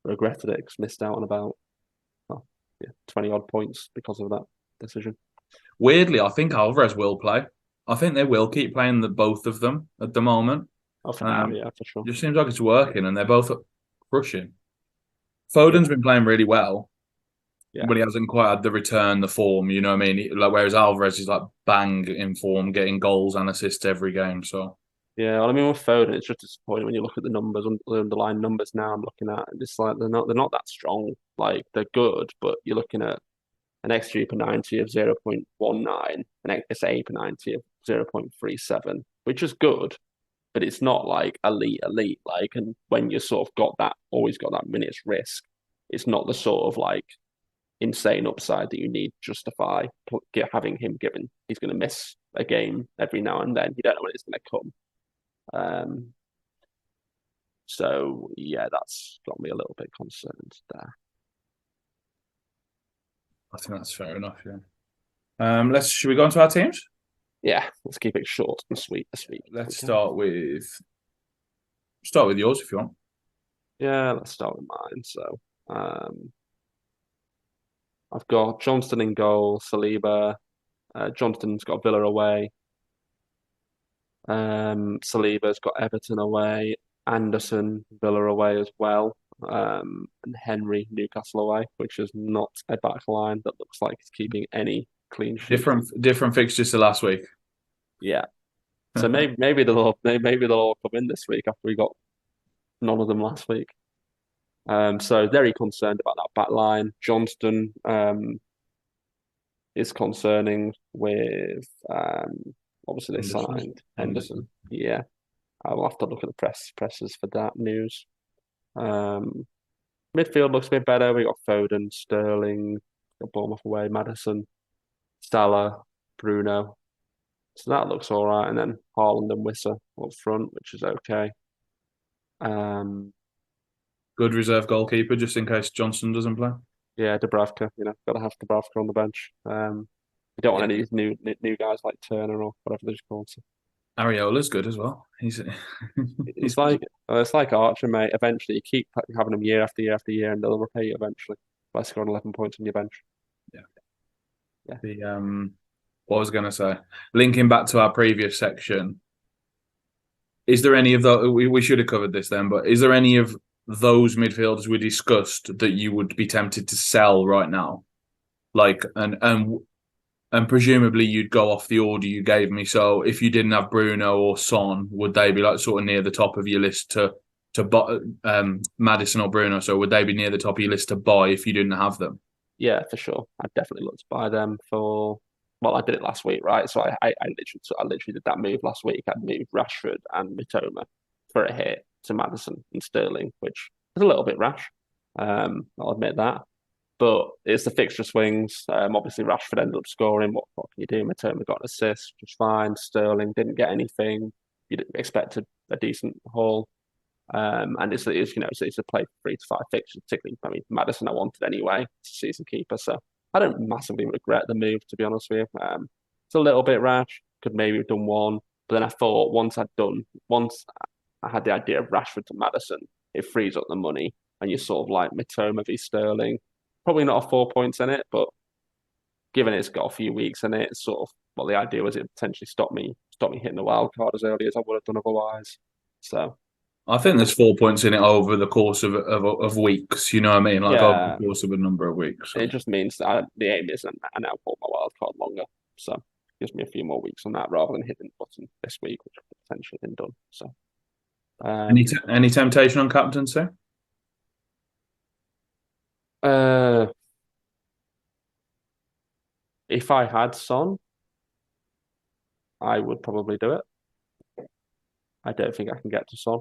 regretted it because missed out on about well, yeah, 20 odd points because of that decision. Weirdly, I think Alvarez will play. I think they will keep playing the both of them at the moment. Oh, for now, Um, yeah, for sure. just seems like it's working, and they're both crushing. Yeah, Foden's been playing really well, yeah, but he hasn't quite had the return, the form. You know what I mean? Like whereas Alvarez is like bang in form, getting goals and assists every game. So yeah. Well, I mean, with Foden, it's just disappointing when you look at the numbers, the underlying numbers. Now I'm looking at it's like they're not that strong. Like they're good, but you're looking at an XG per 90 of 0.19, an XA per 90 of 0.37, which is good, but it's not like elite. Like, and when you sort of always got that minutes risk, it's not the sort of like insane upside that you need to justify having him given. He's going to miss a game every now and then. You don't know when it's going to come. Um, so yeah, that's got me a little bit concerned there. I think that's fair enough. Yeah. Let's should we go into our teams? Yeah, let's keep it short and sweet this week. Let's Okay. start with yours if you want. Yeah, let's start with mine. So um, I've got Johnston in goal, Saliba. Johnston's got Villa away. Saliba's got Everton away, Anderson, Villa away as well, and Henry, Newcastle away, which is not a back line that looks like it's keeping any clean sheets. Different fixtures to last week. Yeah. So maybe they'll all come in this week after we got none of them last week. So very concerned about that back line. Johnston is concerning with obviously they signed Henderson. Henderson. Yeah. I'll have to look at the presses for that news. Um, Midfield looks a bit better. We got Foden, Sterling, got Bournemouth away, Madison, Salah, Bruno. So that looks all right. And then Haaland and Wissa up front, which is okay. Um, Good reserve goalkeeper just in case Johnson doesn't play. yeah, Dubravka, got to have Dubravka on the bench. You don't want Yeah. any of these new guys like Turner or whatever they're called. So Areola's good as well. He's it's like it's like Archer, mate. Eventually, you keep having them year after year after year, and they'll repay you eventually by scoring 11 points on your bench. yeah. Yeah. The what I was gonna say, linking back to our previous section, is there any of the we should have covered this then, but is there any of those midfielders we discussed that you would be tempted to sell right now? Like, and presumably you'd go off the order you gave me. So if you didn't have Bruno or Son, would they be like sort of near the top of your list to buy, Maddison or Bruno? So would they be near the top of your list to buy if you didn't have them? Yeah, for sure. I'd definitely look to buy them for. Well, I did it last week, right? So I literally did that move last week. I'd moved Rashford and Mitoma for a hit to Maddison and Sterling, which is a little bit rash. I'll admit that. But it's the fixture swings. Obviously, Rashford ended up scoring. What can you do? Matoma got an assist, which was fine. Sterling didn't get anything. You'd expected a decent haul. And it's a play for 3 to 5 fixtures, particularly. I mean, Maddison I wanted anyway. It's a season keeper, so I don't massively regret the move, to be honest with you. It's a little bit rash. Could maybe have done one, but then I thought once I had the idea of Rashford to Maddison, it frees up the money, and you're sort of like Matoma v Sterling. Probably not a 4 points in it, but given it's got a few weeks in it, it's sort of the idea was it potentially stop me hitting the wild card as early as I would have done otherwise. So I think there's 4 points in it over the course of weeks. You know what I mean? Like over the yeah, course of a number of weeks. it So. just means that the aim is I now hold my wild card longer. So it gives me a few more weeks on that rather than hitting the button this week, which I've potentially been done. So Any temptation on captaincy? uh, if I had Son, I would probably do it. I don't think I can get to Son,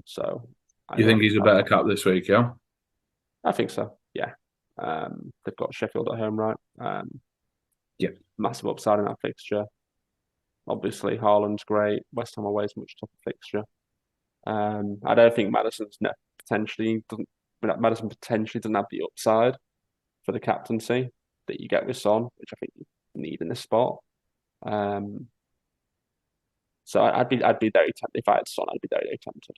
so I You think don't. he's a better cap this week? Yeah. I think so. Yeah. They've got Sheffield at home, right? Yeah. Massive upside in that fixture. Obviously, Haaland's great. West Ham away is a much tougher fixture. I don't think potentially doesn't. Madison potentially doesn't have the upside for the captaincy that you get with Son, which I think you need in this spot. Um, so I'd be very tempted if I had Son. I'd be very tempted.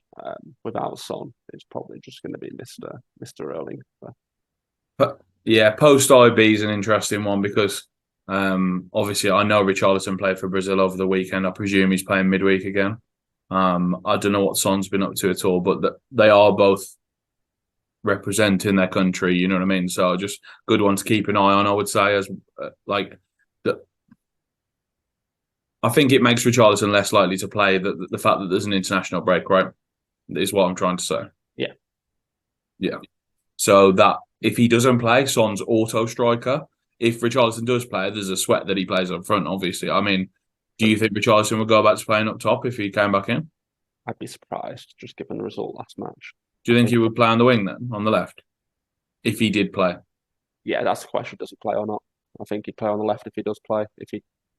Without Son, it's probably just going to be Mister Erling. But yeah, post IB is an interesting one because obviously I know Richarlison played for Brazil over the weekend. I presume he's playing midweek again. I don't know what Son's been up to at all, but they are both representing their country. You know what I mean? So just good one to keep an eye on. I would say as like the. I think it makes Richarlison less likely to play the fact that there's an international break, right? Is what I'm trying to say. Yeah. Yeah. So that if he doesn't play, Son's auto striker. If Richarlison does play, there's a sweat that he plays up front, obviously. I mean, do you think Richarlison would go back to playing up top if he came back in? I'd be surprised just given the result last match. Do you think he would play on the wing then, on the left? If he did play? Yeah, that's the question. Does he play or not? I think he'd play on the left if he does play.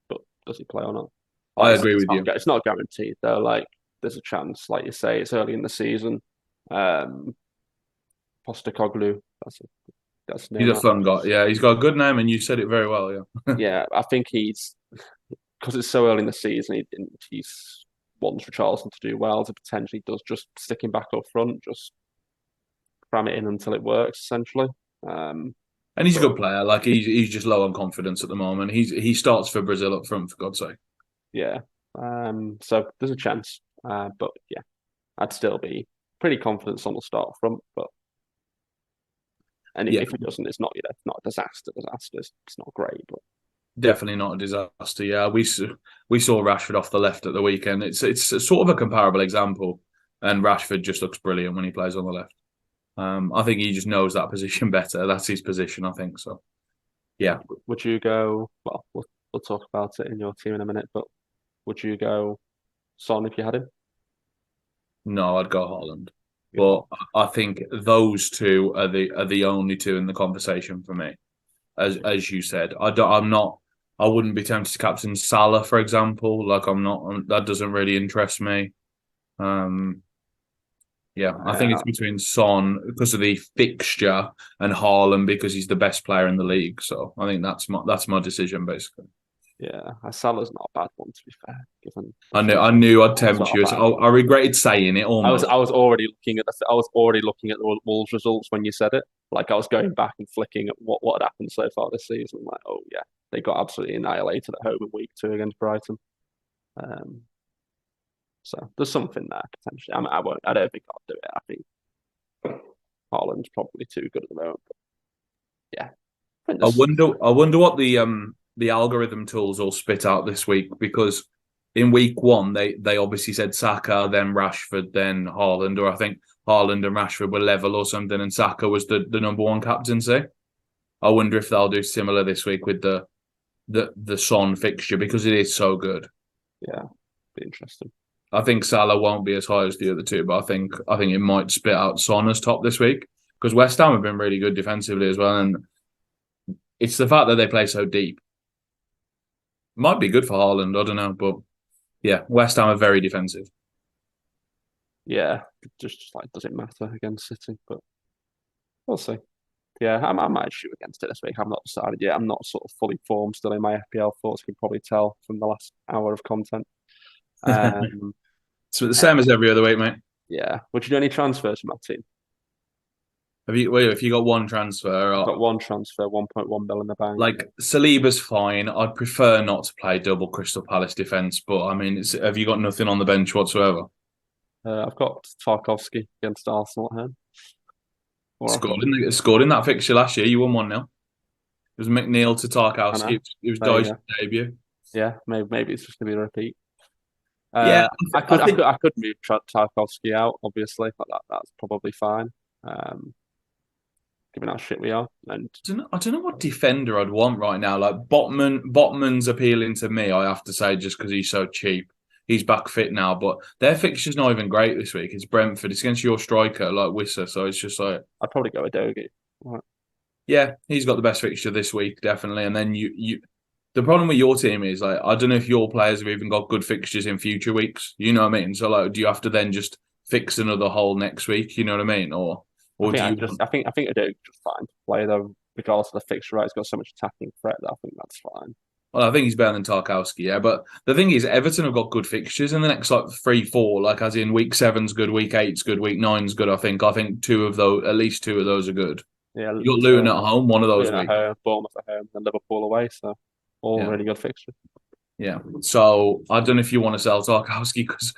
But does he play or not? I agree with you. It's not guaranteed though. Like there's a chance. Like you say, it's early in the season. Postecoglou. That's his He's name, a right? fun guy. Yeah, he's got a good name, and you said it very well. Yeah. Yeah, I think he's because it's so early in the season. He's wants Richarlison to do well. To potentially does just sticking back up front, just cram it in until it works. Essentially. And he's a But good player. Like he's just low on confidence at the moment. He starts for Brazil up front, for God's sake. yeah. So there's a chance. But yeah, I'd still be pretty confident Son will start up front. But Yeah, if he doesn't, it's not a disaster. It's not great, but definitely not a disaster. Yeah, we saw Rashford off the left at the weekend. It's sort of a comparable example, and Rashford just looks brilliant when he plays on the left. I think he just knows that position better. That's his position, I think. So, yeah. would you go? Well, we'll talk about it in your team in a minute. But would you go Son if you had him? No, I'd go Holland. You But know, I think those two are the only two in the conversation for me. As you said, I'm not. I wouldn't be tempted to captain Salah, for example. Like I'm not. That doesn't really interest me. Um, yeah, I think it's between Son because of the fixture and Haaland because he's the best player in the league. So I think that's my decision basically. yeah. Salah's not a bad one to be fair, given the I fixtures. knew I'd It's tempt not a you. bad I one. regretted saying it almost. I was already looking at the Wolves results when you said it. Like I was going back and flicking at what had happened so far this season. Like, oh yeah, they got absolutely annihilated at home in week 2 against Brighton. Um, so there's something there potentially. I don't think I'll do it. I think Haaland's probably too good at the moment. But yeah, I think I this. wonder what the algorithm tools will spit out this week, because in week one they obviously said Saka, then Rashford, then Haaland, or I think Haaland and Rashford were level or something, and Saka was the number one captaincy. I wonder if they'll do similar this week with the Son fixture, because it is so good. Yeah, be interesting. I think Salah won't be as high as the other two, but I think it might spit out Son as top this week, because West Ham have been really good defensively as well, and it's the fact that they play so deep. Might be good for Haaland, I don't know, but yeah, West Ham are very defensive. Yeah, just like does it matter against City? But we'll see. Yeah, I might shoot against it this week. I'm not decided yet. I'm not sort of fully formed still in my FPL thoughts. You can probably tell from the last hour of content. Um, So the same as every other week, mate. yeah. Would you do any transfers for my team? If you got one transfer, I've or got one transfer, 1.1 mil in the bank. like Saliba's fine. I'd prefer not to play double Crystal Palace defense, but I mean, have you got nothing on the bench whatsoever? I've got Tarkovsky against Arsenal at home. Or Scored in that fixture last year. You won 1-0. It was McNeil to I Tarkowski. know. It was There you Dyche's go. debut. Yeah, maybe it's just gonna be a repeat. Yeah, I I could I think could I could move Tarkovsky out, obviously, but that's probably fine. Um, given how shit we are, and I don't know what defender I'd want right now. Like Botman's appealing to me, I have to say, just because he's so cheap. He's back fit now, but their fixture's not even great this week. It's Brentford. It's against your striker, like Wissa. So it's just like, I'd probably go with Doge. Right. yeah, he's got the best fixture this week, definitely. And then the problem with your team is, like, I don't know if your players have even got good fixtures in future weeks. You know what I mean? So like, do you have to then just fix another hole next week? You know what I mean? I Or think do I you just want? I think Doge just fine to play though, regardless of the fixture. Right, he's got so much attacking threat that I think that's fine. Well, I think he's better than Tarkowski, yeah. But the thing is, Everton have got good fixtures in the next like 3, 4. Like, as in week 7's good, week 8's good, week 9's good. I think two of those, at least two of those, are good. Yeah, You got Luton at home one of those Luton at weeks. home, Bournemouth at home, and Liverpool away. So all Yeah, really good fixtures. yeah. So I don't know if you want to sell Tarkowski, because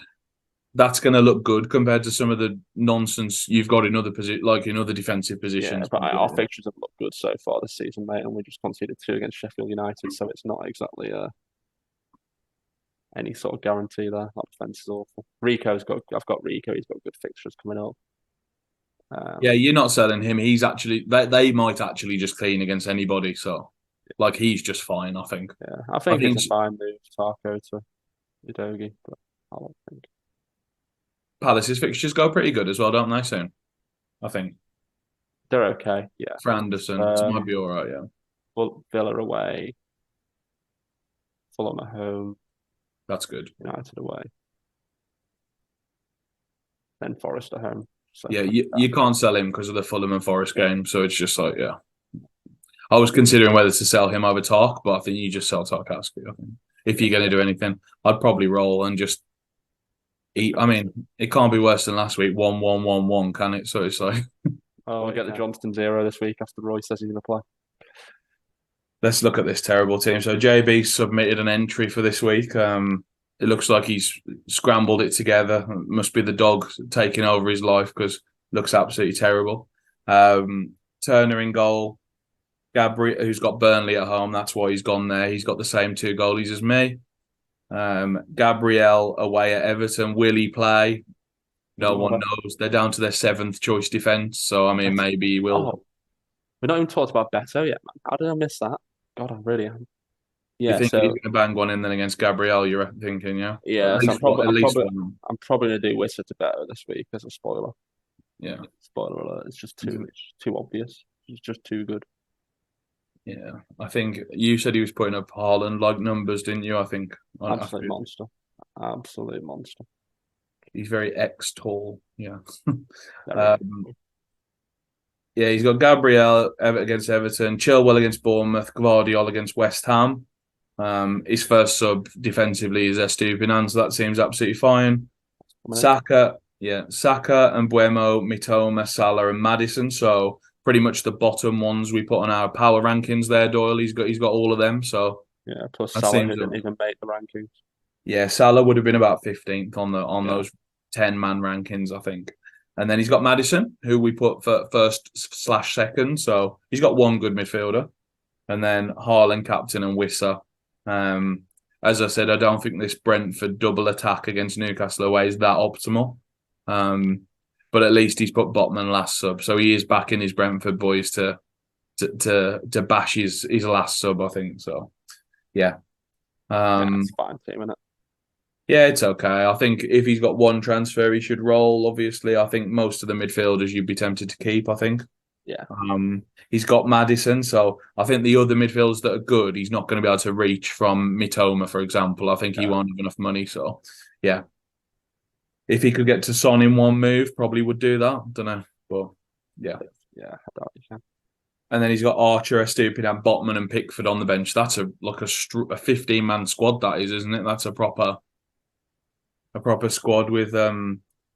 that's going to look good compared to some of the nonsense you've got in other like in other defensive Yeah, positions. but our fixtures have looked good so far this season, mate, and we just conceded 2 against Sheffield United, so it's not exactly any sort of guarantee there. That defense is awful. I've got Rico. He's got good fixtures coming up. Yeah, Um, you're not selling him. He's actually they might actually just clean against anybody. So, like, he's just fine. I think. yeah, I I think it's think a fine move, Tarko to Udogi, but I don't think Palace's fixtures go pretty good as well, don't they? Soon, I think. they're okay. Yeah, For Anderson, it might be all right. Yeah, Villa away, Fulham at home, that's good. United away, then Forest at home. So Yeah, you can't sell him because of the Fulham and Forest game. So it's just like, yeah. I was considering whether to sell him over Tark, but I think you just sell Tarkowski. I think if you're going to do anything, I'd probably roll and just eat. I mean, it can't be worse than last week. 1-1-1-1, can it? So it's like, oh, we get the Johnston 0 this week after Roy says he's going to play. let's look at this terrible team. So JB submitted an entry for this week. It looks like he's scrambled it together. It must be the dog taking over his life, because it looks absolutely terrible. Turner in goal. Gabriel, who's got Burnley at home, that's why he's gone there. He's got the same 2 goalies as me. Gabriel away at Everton. Will he play? No one knows. They're down to their 7th choice defence. So, I mean, maybe he will. Oh, we've not even talked about Beto yet, man. How did I miss that? God, I really am. You Yeah, think he's so going to bang one in then against Gabriel? You're thinking, yeah? yeah, so At least one. I'm probably gonna do Wissa to Beto this week as a spoiler. Yeah. Spoiler alert! It's too obvious. It's just too good. Yeah. I think you said he was putting up Haaland like numbers, didn't you? I think. Absolute monster. Absolute monster. He's very X tall. Yeah. Very Yeah, he's got Gabriel against Everton, Chilwell against Bournemouth, Gvardiol against West Ham. His first sub defensively is Estupiñán, so that seems absolutely fine. Saka and Buemo, Mitoma, Salah, and Maddison. So pretty much the bottom ones we put on our power rankings there. Doyle, he's got all of them. So yeah. Plus that Salah seems didn't even make the rankings. yeah. Salah would have been about 15th on Yeah. those 10-man rankings, I think. And then he's got Maddison, who we put for first/second. So he's got one good midfielder. And then Haaland captain and Wissa. As I said, I don't think this Brentford double attack against Newcastle away is that optimal. But at least he's put Botman last sub, so he is backing his Brentford boys to bash his last sub, I think. So yeah, It's fine team, isn't it? yeah, it's okay. I think if he's got one transfer, he should roll. Obviously, I think most of the midfielders you'd be tempted to keep. I think. Yeah. He's got Maddison, so I think the other midfielders that are good, he's not going to be able to reach from Mitoma, for example. I think he won't have enough money. So yeah, if he could get to Son in one move, probably would do that. Don't know, but yeah, I doubt you can. And then he's got Archer, Estupinian, Botman, and Pickford on the bench. That's a 15-man squad. That is, isn't it? That's a proper squad with Archer,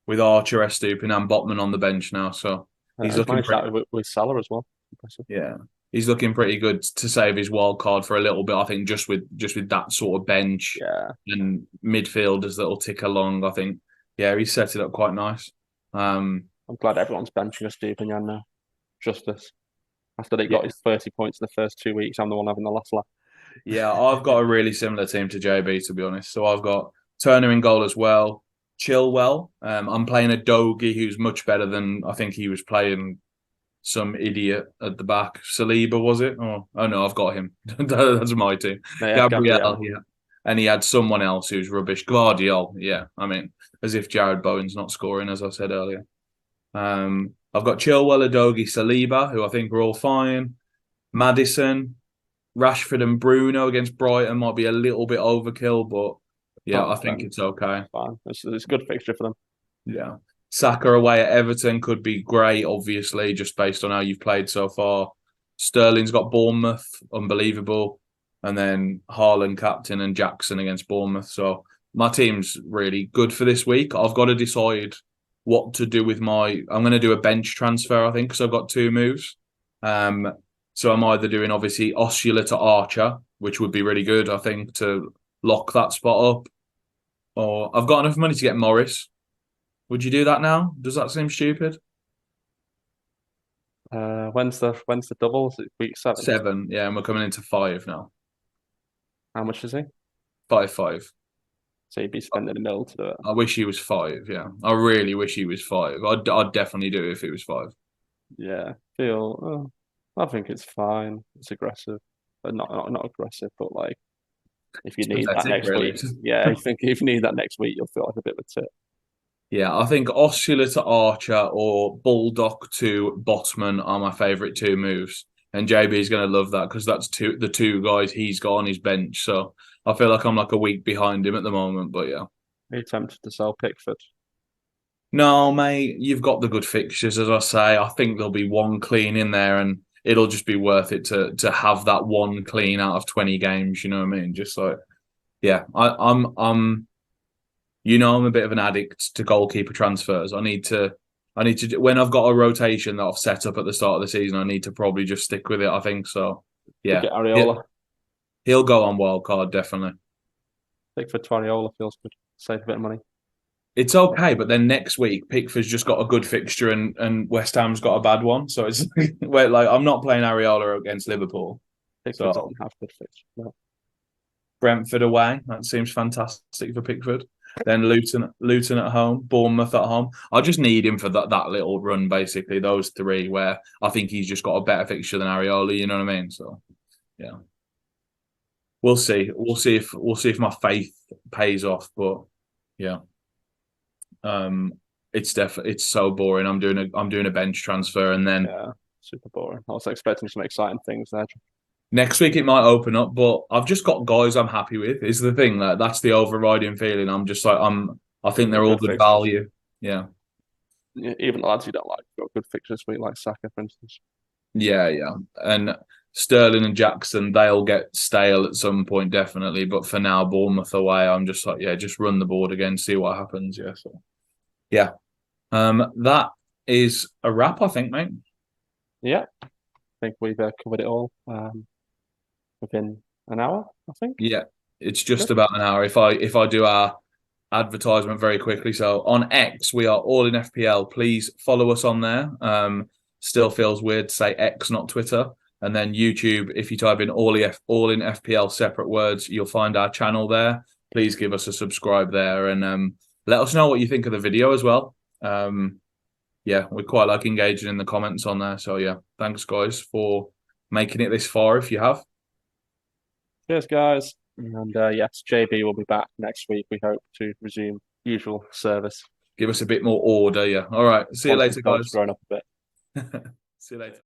Estupinian, Botman on the bench now. So he's looking pretty with Salah as well. Impressive. Yeah, he's looking pretty good to save his wild card for a little bit. I think just with that sort of bench and midfielders that'll tick along. I think he's set it up quite nice. I'm glad everyone's benching Estupinian now. Justice. After they got his 30 points in the first 2 weeks, I'm the one having the last laugh. Yeah, I've got a really similar team to JB, to be honest. So I've got Turner in goal as well. Chilwell. I'm playing a Dogie who's much better than I think he was playing some idiot at the back. Saliba, was it? Oh no, I've got him. That's my team. Gabriel. Yeah. And he had someone else who's rubbish. Guardiola. Yeah, I mean, as if Jared Bowen's not scoring, as I said earlier. I've got Chilwell, Udogie, Saliba, who I think are all fine. Maddison, Rashford and Bruno against Brighton might be a little bit overkill, but yeah, I think it's okay. Fine. It's a good fixture for them. Yeah. Saka away at Everton could be great, obviously, just based on how you've played so far. Sterling's got Bournemouth, unbelievable. And then Haaland captain and Jackson against Bournemouth. So my team's really good for this week. I've got to decide what to do with I'm going to do a bench transfer, I think, because I've got 2 moves. So I'm either doing, obviously, Osula to Archer, which would be really good, I think, to lock that spot up. Or I've got enough money to get Morris. Would you do that now? Does that seem stupid? When's the double? Is it week 7? 7, yeah, and we're coming into 5 now. How much is he? 5. So you'd be spending a mil to do it. I wish he was 5, yeah. I really wish he was 5. I'd definitely do it if it was 5. Yeah, I think it's fine. It's aggressive, but not aggressive, but like if you need that next week, I think if you need that next week, you'll feel like a bit of a tip. Yeah, I think Osula to Archer or Bulldog to Botman are my favourite 2 moves. And JB is going to love that because that's the 2 guys he's got on his bench. So I feel like I'm like a week behind him at the moment, but yeah. Are you tempted to sell Pickford? No, mate, you've got the good fixtures, as I say. I think there'll be 1 clean in there and it'll just be worth it to have that 1 clean out of 20 games, you know what I mean? Just like, yeah, I'm I'm a bit of an addict to goalkeeper transfers. I need to when I've got a rotation that I've set up at the start of the season, I need to probably just stick with it, I think. So yeah. Get Areola. He'll go on wildcard, definitely. Pickford to Areola feels good. Save a bit of money. It's okay, but then next week Pickford's just got a good fixture and West Ham's got a bad one. So it's like I'm not playing Areola against Liverpool. Pickford doesn't have good fixture. No. Brentford away. That seems fantastic for Pickford. Then Luton at home, Bournemouth at home. I just need him for that little run, basically. Those 3 where I think he's just got a better fixture than Areola. You know what I mean? So, yeah, we'll see. We'll see if my faith pays off. But yeah, it's so boring. I'm doing a bench transfer and then super boring. I was expecting some exciting things there. Next week it might open up, but I've just got guys I'm happy with. Is the thing that's the overriding feeling. I'm just like I think they're all good value. Yeah. Even the lads you don't like got good fixtures week, like Saka, for instance. Yeah, and Sterling and Jackson they'll get stale at some point definitely. But for now, Bournemouth away, I'm just like just run the board again, see what happens. Yeah, so yeah, that is a wrap, I think, mate. Yeah, I think we've covered it all. Within an hour, I think. Yeah, it's just about an hour. If I do our advertisement very quickly. So on X, we are all in FPL. Please follow us on there. Still feels weird to say X, not Twitter. And then YouTube, if you type in all in FPL separate words, you'll find our channel there. Please give us a subscribe there and let us know what you think of the video as well. Yeah, we quite like engaging in the comments on there. So yeah, thanks guys for making it this far if you have. Cheers, guys. And yes, JB will be back next week. We hope to resume usual service Give us a bit more order, yeah. All right. See you once later, the dog's guys. grown up a bit. See you later.